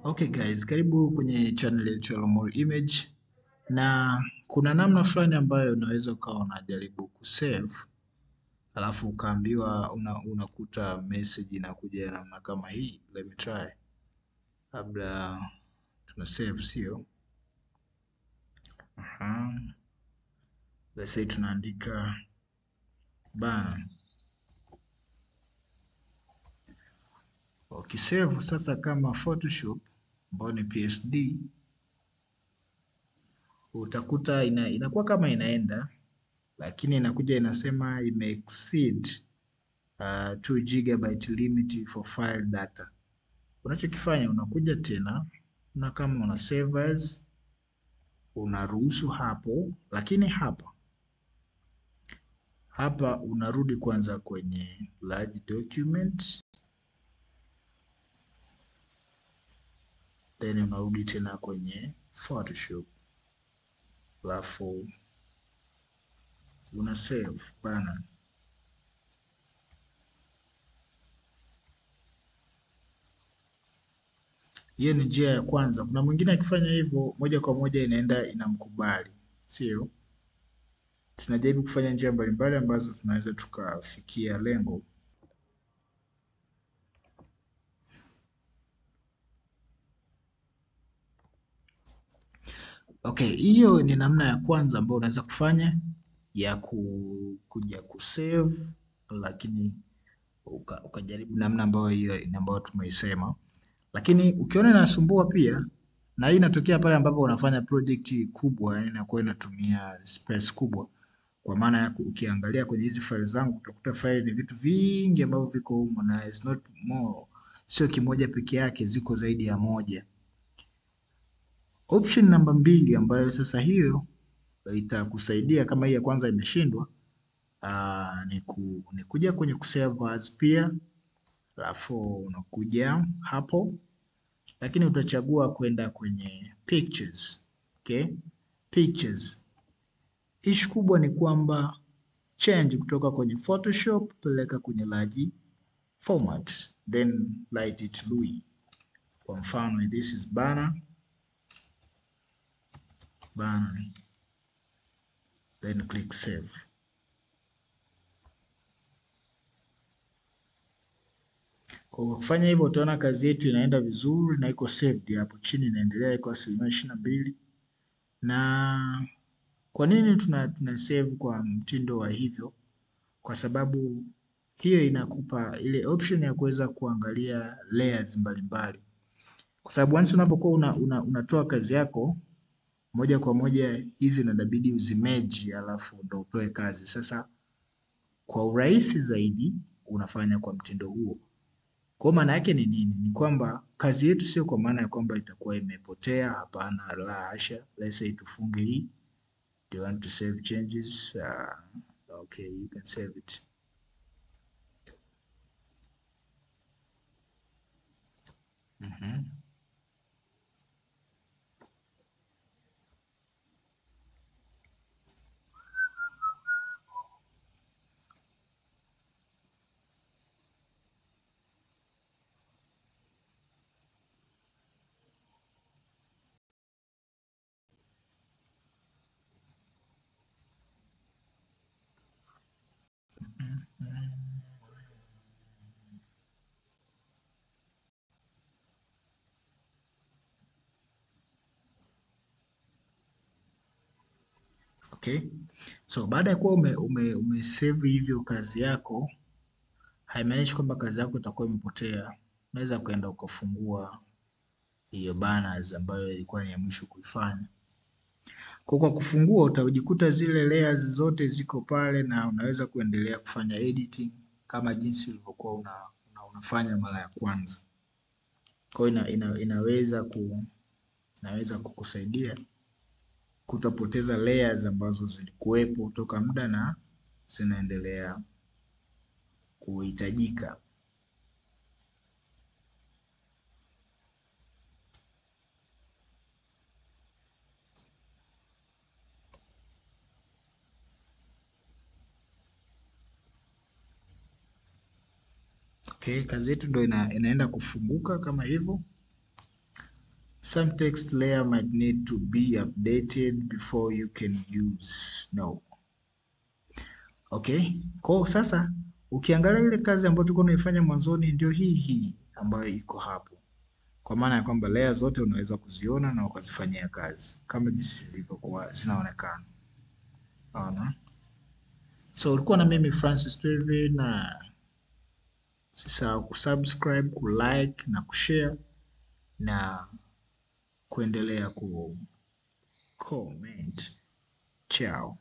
Okay guys, karibu kwenye channel yetu ya Lomol Image, na kuna namna fulani ambayo unaweza ukawa unajaribu kusave alafu ukaambiwa unakuta message inakuja namna kama hii. Let me try. Labda tuna save, sio? Let's say tunaandika bana. Ukisave sasa kama Photoshop ambayo ni PSD, utakuta inakuwa kama inaenda, lakini inakuja inasema imeexceed 2 GB limit for file data. Unachokifanya unakuja tena na kama una save as unaruhusu hapo, lakini hapa unarudi kwanza kwenye large document, then unarudi tena kwenye Photoshop, alafu una save bana. Hiyo ni njia ya kwanza. Kuna mwingine akifanya hivyo moja kwa moja inaenda inamkubali, sio? Tunajaribu kufanya njia mbalimbali ambazo tunaweza tukafikia lengo. Okay, hiyo ni namna ya kwanza ambayo unaweza kufanya ya kuja kusave, lakini ukajaribu namna ambayo hiyo ambayo tumeisema. Lakini ukiona inasumbua pia, na hii inatokea pale ambapo unafanya project kubwa, yani inakuwa inatumia space kubwa. Kwa maana ya ukiangalia kwenye hizi file zangu utakuta file ni vitu vingi ambavyo viko humo, na it's not more, sio kimoja peke yake, ziko zaidi ya moja. Option namba 2 ambayo sasa hiyo itakusaidia kama hii ya kwanza imeshindwa, ni kuja kwenye kusave as pia, alafu unakuja hapo, lakini utachagua kwenda kwenye pictures. Okay? Pictures. Ishu kubwa ni kwamba change kutoka kwenye Photoshop peleka kwenye large format, then write it Louis. Kwa mfano this is banner, then click save. Kwa kufanya hivyo utaona kazi yetu inaenda vizuri na iko saved hapo chini, inaendelea, iko 22%. Na kwa nini tuna save kwa mtindo wa hivyo? Kwa sababu hiyo inakupa ile option ya kuweza kuangalia layers mbalimbali. Kwa sababu once unapokuwa unatoa kazi yako moja kwa moja, hizi inabidi uzimerge alafu ndo utoe kazi. Sasa kwa urahisi zaidi unafanya kwa mtindo huo. Kwa maana yake ni nini? Ni kwamba kazi yetu sio kwa maana ya kwamba itakuwa imepotea, hapana, la hasha. Let's say tufunge hii. Do you want to save changes? Okay, you can save it. Okay. So baada ya kuwa umesave hivyo kazi yako, haimaanishi kwamba kazi yako itakuwa imepotea. Unaweza kwenda ukafungua hiyo banners ambayo ilikuwa ni ya mwisho kuifanya. Kwa kufungua utajikuta zile layers zote ziko pale na unaweza kuendelea kufanya editing kama jinsi ulivyokuwa unafanya mara ya kwanza. Kwa hiyo inaweza kukusaidia kutopoteza layers ambazo zilikuwepo toka muda na zinaendelea kuhitajika. Okay, kazi yetu ndo inaenda kufunguka kama hivyo. Some text layer might need to be updated before you can use. No. Okay. Kwa sasa ukiangalia ile kazi ambayo tulikuwa tunaifanya mwanzoni ndio hii ambayo iko hapo. Kwa maana ya kwamba layer zote unaweza kuziona na ukazifanyia kazi kama jinsi zilivyokuwa zinaonekana. Unaona? So ulikuwa na mimi Francis Tweve, na usisahau kusubscribe, kulike na kushare na kuendelea ku comment. Ciao.